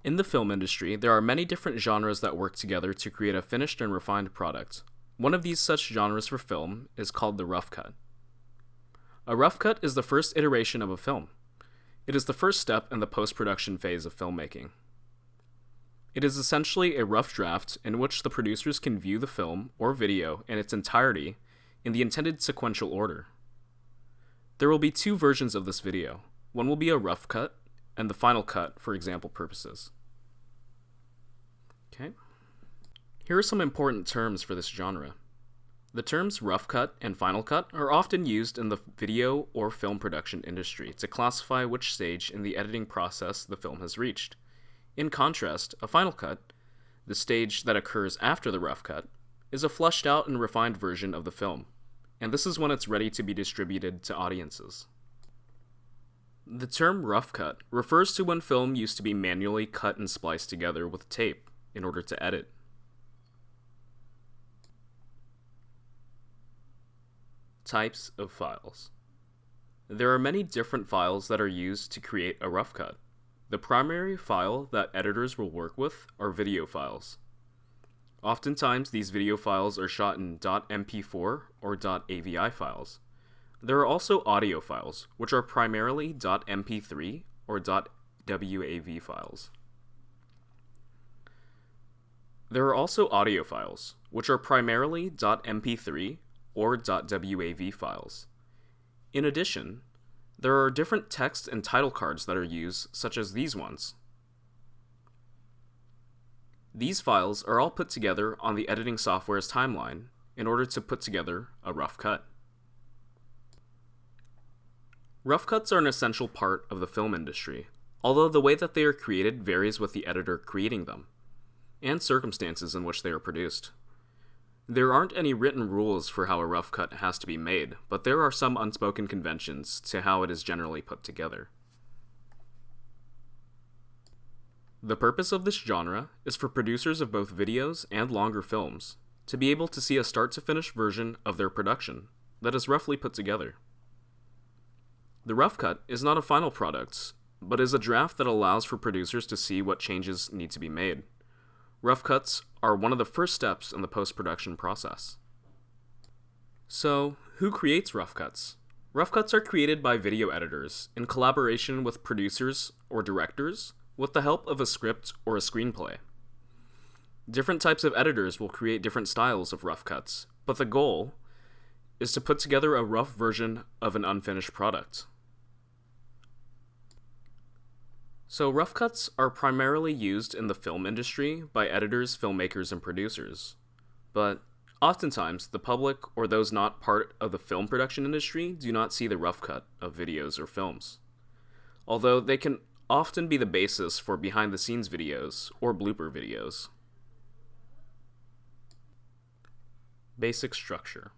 In the film industry, there are many different genres that work together to create a finished and refined product. One of these such genres for film is called the rough cut. A rough cut is the first iteration of a film. It is the first step in the post-production phase of filmmaking. It is essentially a rough draft in which the producers can view the film or video in its entirety in the intended sequential order. There will be two versions of this video. One will be a rough cut, and the final cut for example purposes. Okay. Here are some important terms for this genre. The terms rough cut and final cut are often used in the video or film production industry to classify which stage in the editing process the film has reached. In contrast, a final cut, the stage that occurs after the rough cut, is a fleshed out and refined version of the film, and this is when it's ready to be distributed to audiences. The term rough cut refers to when film used to be manually cut and spliced together with tape in order to edit. Types of files. There are many different files that are used to create a rough cut. The primary file that editors will work with are video files. Oftentimes, these video files are shot in .mp4 or .avi files. There are also audio files, which are primarily .mp3 or .wav files. There are also audio files, which are primarily .mp3 or .wav files. In addition, there are different text and title cards that are used, such as these ones. These files are all put together on the editing software's timeline in order to put together a rough cut. Rough cuts are an essential part of the film industry, although the way that they are created varies with the editor creating them, and circumstances in which they are produced. There aren't any written rules for how a rough cut has to be made, but there are some unspoken conventions to how it is generally put together. The purpose of this genre is for producers of both videos and longer films to be able to see a start-to-finish version of their production that is roughly put together. The rough cut is not a final product, but is a draft that allows for producers to see what changes need to be made. Rough cuts are one of the first steps in the post-production process. So, who creates rough cuts? Rough cuts are created by video editors in collaboration with producers or directors with the help of a script or a screenplay. Different types of editors will create different styles of rough cuts, but the goal is to put together a rough version of an unfinished product. So rough cuts are primarily used in the film industry by editors, filmmakers, and producers. But oftentimes, the public or those not part of the film production industry do not see the rough cut of videos or films, although they can often be the basis for behind-the-scenes videos or blooper videos. Basic structure.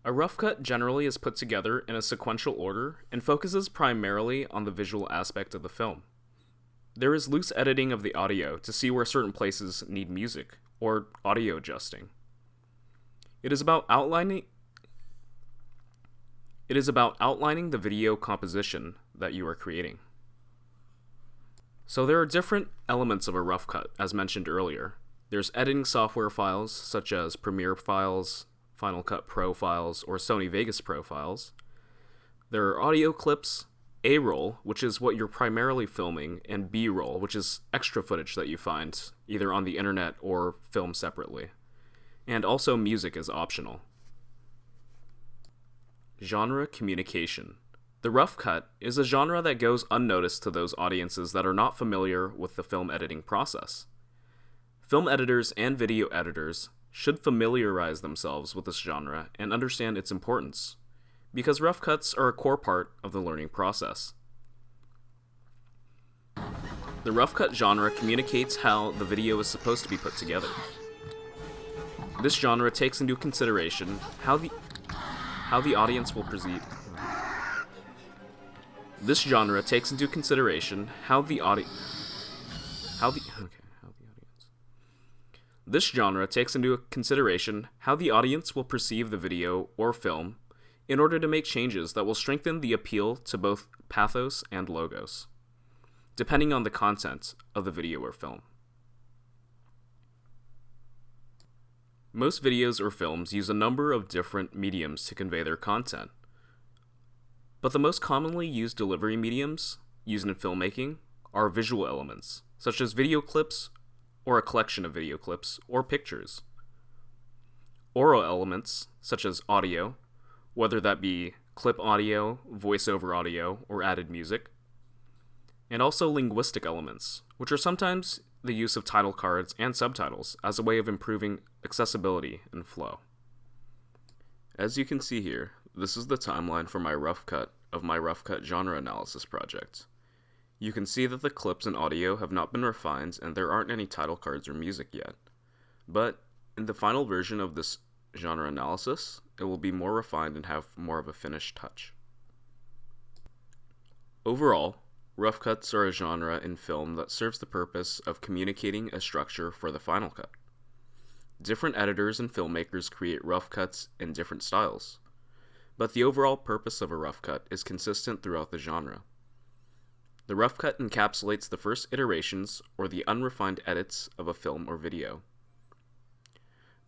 A rough cut generally is put together in a sequential order and focuses primarily on the visual aspect of the film. There is loose editing of the audio to see where certain places need music or audio adjusting. It is about outlining the video composition that you are creating. So there are different elements of a rough cut, as mentioned earlier. There's editing software files, such as Premiere files, Final Cut Pro files, or Sony Vegas Pro files. There are audio clips, A-roll, which is what you're primarily filming, and B-roll, which is extra footage that you find, either on the internet or filmed separately. And also music is optional. Genre communication. The rough cut is a genre that goes unnoticed to those audiences that are not familiar with the film editing process. Film editors and video editors should familiarize themselves with this genre and understand its importance, because rough cuts are a core part of the learning process. The rough cut genre communicates how the video is supposed to be put together. This genre takes into consideration how the audience will perceive. This genre takes into consideration This genre takes into consideration how the audience will perceive the video or film in order to make changes that will strengthen the appeal to both pathos and logos. depending on the content of the video or film. Most videos or films use a number of different mediums to convey their content, but the most commonly used delivery mediums used in filmmaking are visual elements, such as video clips or a collection of video clips or pictures. Oral elements, such as audio, whether that be clip audio, voiceover audio, or added music. And also linguistic elements, which are sometimes the use of title cards and subtitles as a way of improving accessibility and flow. As you can see here, this is the timeline for my rough cut of my rough cut genre analysis project. You can see that the clips and audio have not been refined and there aren't any title cards or music yet. But in the final version of this genre analysis, it will be more refined and have more of a finished touch. Overall, rough cuts are a genre in film that serves the purpose of communicating a structure for the final cut. Different editors and filmmakers create rough cuts in different styles, but the overall purpose of a rough cut is consistent throughout the genre. The rough cut encapsulates the first iterations or the unrefined edits of a film or video.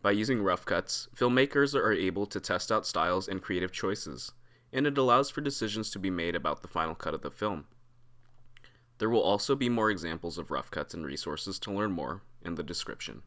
By using rough cuts, filmmakers are able to test out styles and creative choices, and it allows for decisions to be made about the final cut of the film. There will also be more examples of rough cuts and resources to learn more in the description.